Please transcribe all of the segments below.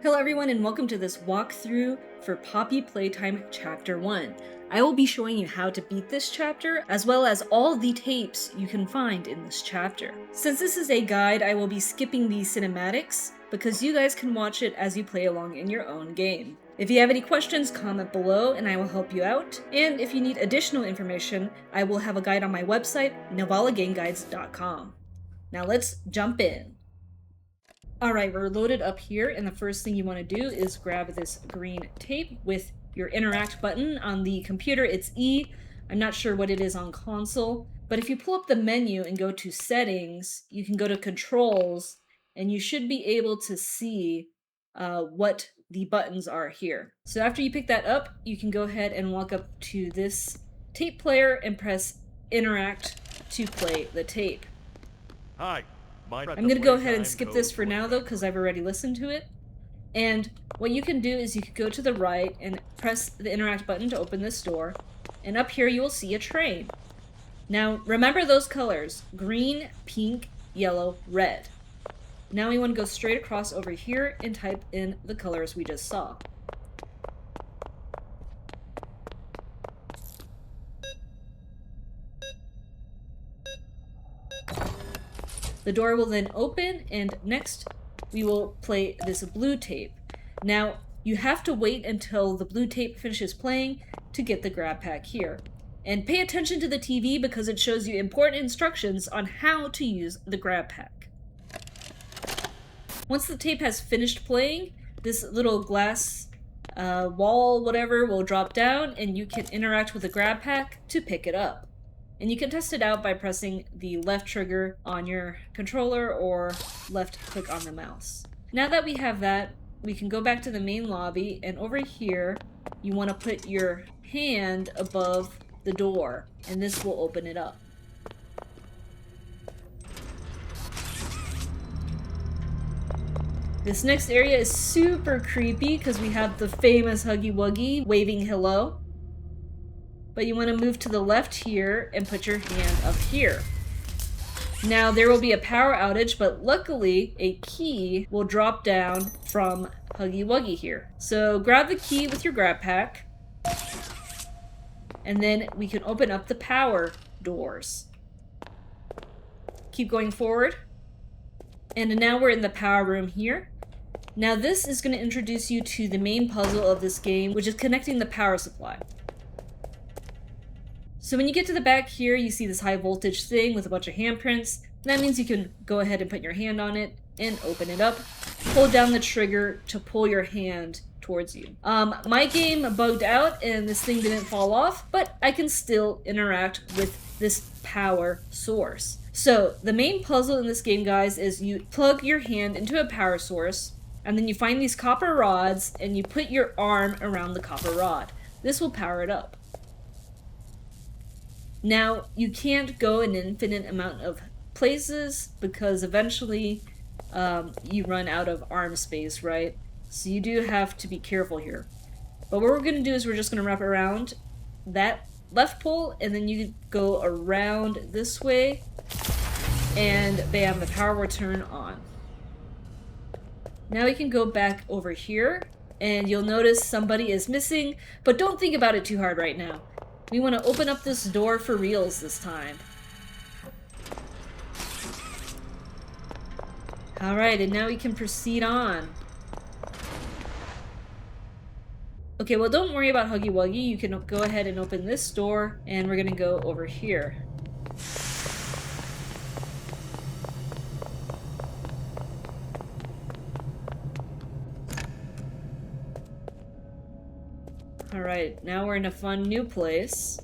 Hello everyone and welcome to this walkthrough for Poppy Playtime Chapter 1. I will be showing you how to beat this chapter, as well as all the tapes you can find in this chapter. Since this is a guide, I will be skipping the cinematics, because you guys can watch it as you play along in your own game. If you have any questions, comment below and I will help you out. And if you need additional information, I will have a guide on my website, NovalaGameGuides.com. Now let's jump in. Alright, we're loaded up here, and the first thing you want to do is grab this green tape with your interact button. On the computer, it's E. I'm not sure what it is on console, but if you pull up the menu and go to settings, you can go to controls, and you should be able to see what the buttons are here. So after you pick that up, you can go ahead and walk up to this tape player and press interact to play the tape. Hi. I'm going to go ahead and skip this for now though, because I've already listened to it. And what you can do is you can go to the right and press the interact button to open this door. And up here you will see a train. Now remember those colors: green, pink, yellow, red. Now we want to go straight across over here and type in the colors we just saw. The door will then open, and next we will play this blue tape. Now, you have to wait until the blue tape finishes playing to get the grab pack here. And pay attention to the TV because it shows you important instructions on how to use the grab pack. Once the tape has finished playing, this little glass wall, whatever, will drop down, and you can interact with the grab pack to pick it up. And you can test it out by pressing the left trigger on your controller or left click on the mouse. Now that we have that, we can go back to the main lobby, and over here you want to put your hand above the door, and this will open it up. This next area is super creepy because we have the famous Huggy Wuggy waving hello. But you want to move to the left here and put your hand up here. Now there will be a power outage, but luckily a key will drop down from Huggy Wuggy here. So grab the key with your grab pack, and then we can open up the power doors. Keep going forward. And now we're in the power room here. Now this is going to introduce you to the main puzzle of this game, which is connecting the power supply. So when you get to the back here, you see this high voltage thing with a bunch of handprints. That means you can go ahead and put your hand on it and open it up. Hold down the trigger to pull your hand towards you. My game bugged out and this thing didn't fall off, but I can still interact with this power source. So the main puzzle in this game, guys, is you plug your hand into a power source, and then you find these copper rods and you put your arm around the copper rod. This will power it up. Now, you can't go an infinite amount of places because eventually you run out of arm space, right? So you do have to be careful here. But what we're going to do is we're just going to wrap around that left pole, and then you go around this way, and bam, the power will turn on. Now we can go back over here, and you'll notice somebody is missing, but don't think about it too hard right now. We want to open up this door for reals this time. Alright, and now we can proceed on. Okay, well don't worry about Huggy Wuggy. You can go ahead and open this door, and we're going to go over here. Alright, now we're in a fun new place.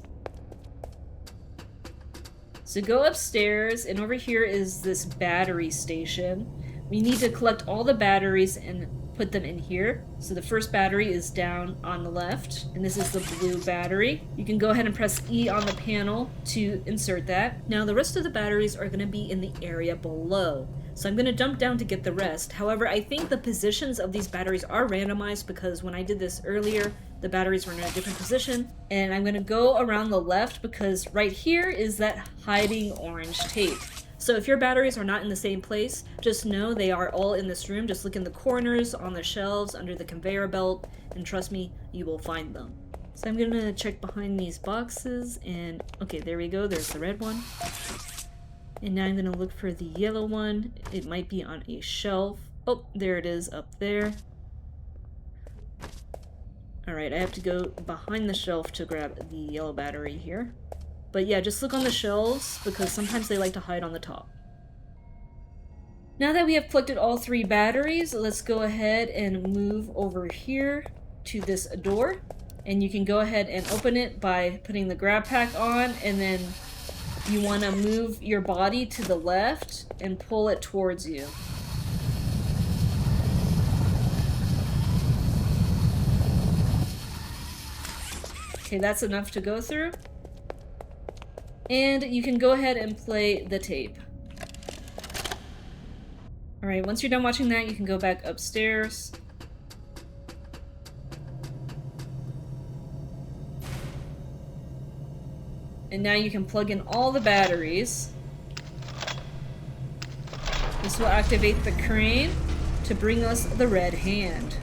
So go upstairs, and over here is this battery station. We need to collect all the batteries and put them in here. So the first battery is down on the left, and this is the blue battery. You can go ahead and press E on the panel to insert that. Now the rest of the batteries are going to be in the area below. So I'm going to jump down to get the rest. However, I think the positions of these batteries are randomized because when I did this earlier, the batteries were in a different position. And I'm going to go around the left because right here is that hiding orange tape. So if your batteries are not in the same place, just know they are all in this room. Just look in the corners, on the shelves, under the conveyor belt, and trust me, you will find them. So I'm gonna check behind these boxes, and okay, there we go, there's the red one. And now I'm gonna look for the yellow one. It might be on a shelf. Oh, there it is up there. Alright, I have to go behind the shelf to grab the yellow battery here. But yeah, just look on the shelves, because sometimes they like to hide on the top. Now that we have collected all 3 batteries, let's go ahead and move over here to this door. And you can go ahead and open it by putting the grab pack on, and then you want to move your body to the left and pull it towards you. Okay, that's enough to go through. And you can go ahead and play the tape. Alright, once you're done watching that, you can go back upstairs. And now you can plug in all the batteries. This will activate the crane to bring us the red hand.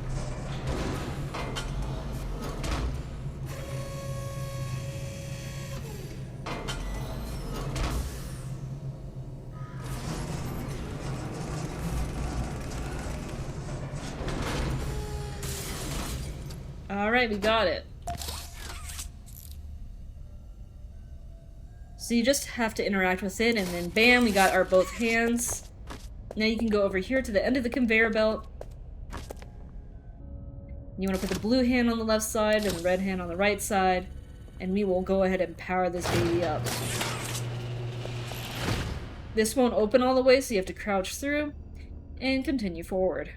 Alright, we got it. So you just have to interact with it, and then bam, we got our both hands. Now you can go over here to the end of the conveyor belt. You want to put the blue hand on the left side and the red hand on the right side, and we will go ahead and power this baby up. This won't open all the way, so you have to crouch through and continue forward.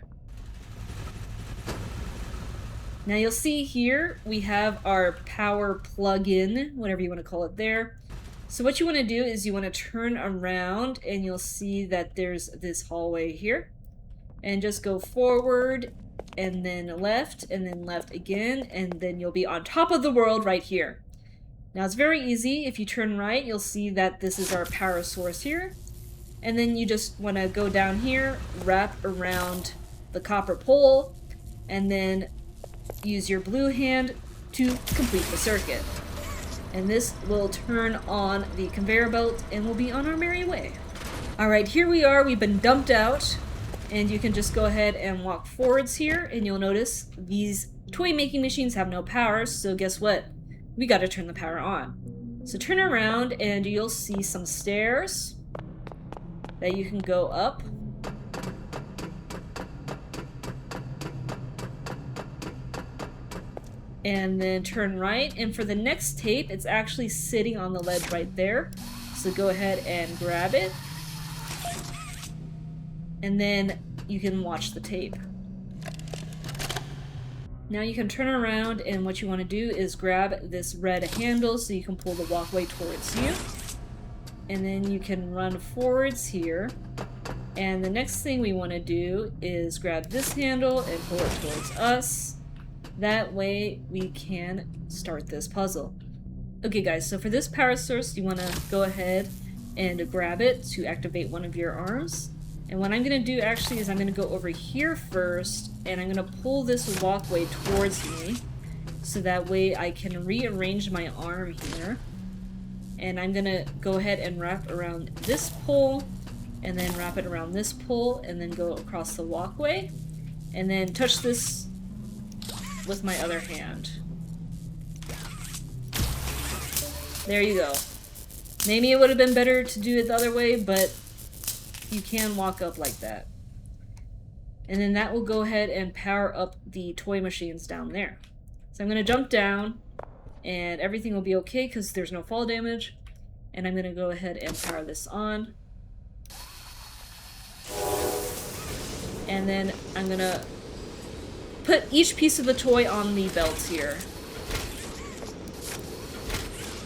Now you'll see here we have our power plug-in, whatever you want to call it there. So what you want to do is you want to turn around, and you'll see that there's this hallway here. And just go forward, and then left again, and then you'll be on top of the world right here. Now it's very easy. If you turn right, you'll see that this is our power source here. And then you just want to go down here, wrap around the copper pole, and then use your blue hand to complete the circuit. And this will turn on the conveyor belt, and we'll be on our merry way. Alright, here we are. We've been dumped out, and you can just go ahead and walk forwards here, and you'll notice these toy making machines have no power, so guess what? We gotta turn the power on. So turn around, and you'll see some stairs that you can go up. And then turn right, and for the next tape, it's actually sitting on the ledge right there. So go ahead and grab it. And then you can watch the tape. Now you can turn around, and what you want to do is grab this red handle so you can pull the walkway towards you. And then you can run forwards here. And the next thing we want to do is grab this handle and pull it towards us. That way we can start this puzzle. Okay guys, so for this power source, you want to go ahead and grab it to activate one of your arms. And what I'm going to do actually is I'm going to go over here first, and I'm going to pull this walkway towards me, so that way I can rearrange my arm here. And I'm going to go ahead and wrap around this pole, and then wrap it around this pole, and then go across the walkway, and then touch this with my other hand. There you go. Maybe it would have been better to do it the other way, but you can walk up like that. And then that will go ahead and power up the toy machines down there. So I'm going to jump down, and everything will be okay because there's no fall damage. And I'm going to go ahead and power this on. And then I'm going to put each piece of the toy on the belts here.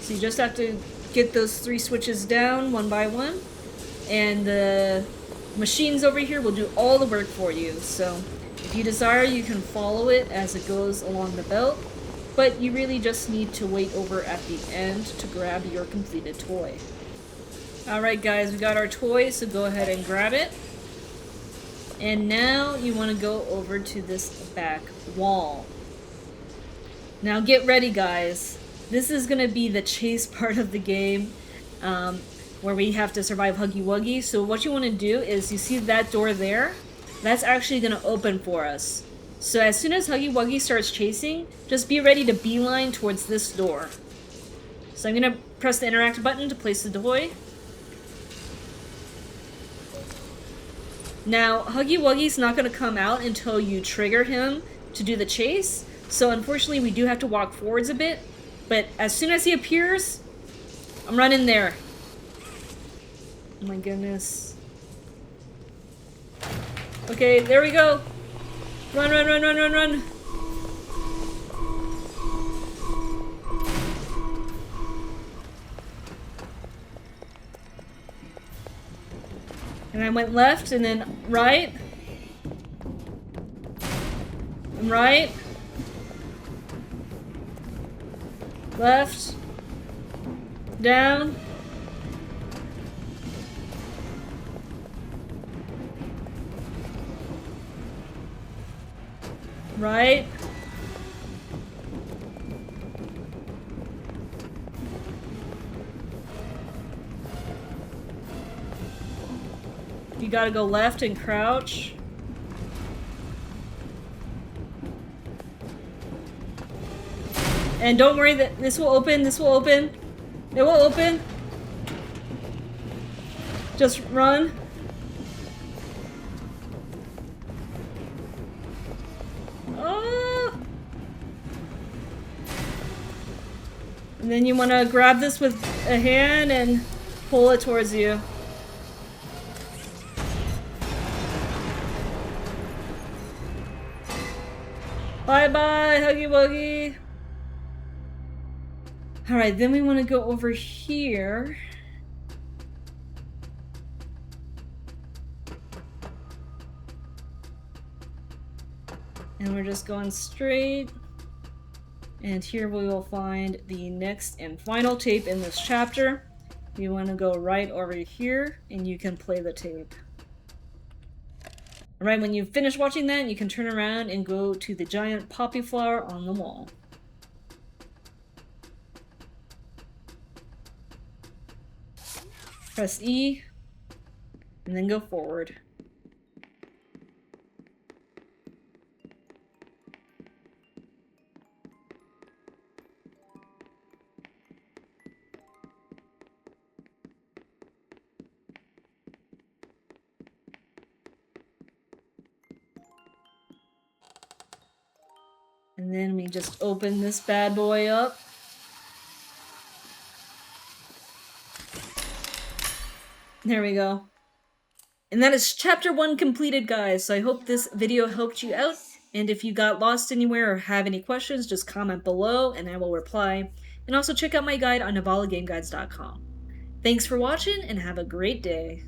So you just have to get those 3 switches down one by one, and the machines over here will do all the work for you. So if you desire, you can follow it as it goes along the belt, but you really just need to wait over at the end to grab your completed toy. Alright guys, we got our toy, so go ahead and grab it. And now you want to go over to this back wall. Now get ready guys. This is going to be the chase part of the game, where we have to survive Huggy Wuggy. So what you want to do is, you see that door there? That's actually going to open for us. So as soon as Huggy Wuggy starts chasing, just be ready to beeline towards this door. So I'm going to press the interact button to place the toy. Now, Huggy Wuggy's not going to come out until you trigger him to do the chase, so unfortunately we do have to walk forwards a bit, but as soon as he appears, I'm running there. Oh my goodness. Okay, there we go! Run, run, run, run, run, run! And I went left, and then right. And right. Left. Down. Right. You gotta go left and crouch. And don't worry, that this will open, this will open. It will open. Just run. Oh! And then you want to grab this with a hand and pull it towards you. Bye-bye, Huggy Wuggy! Alright, then we want to go over here. And we're just going straight. And here we will find the next and final tape in this chapter. You want to go right over here, and you can play the tape. Alright, when you finish watching that, you can turn around and go to the giant poppy flower on the wall. Press E, and then go forward. And then we just open this bad boy up. There we go. And that is chapter 1 completed, guys. So I hope this video helped you out. And if you got lost anywhere or have any questions, just comment below and I will reply. And also check out my guide on NavalaGameGuides.com. Thanks for watching and have a great day.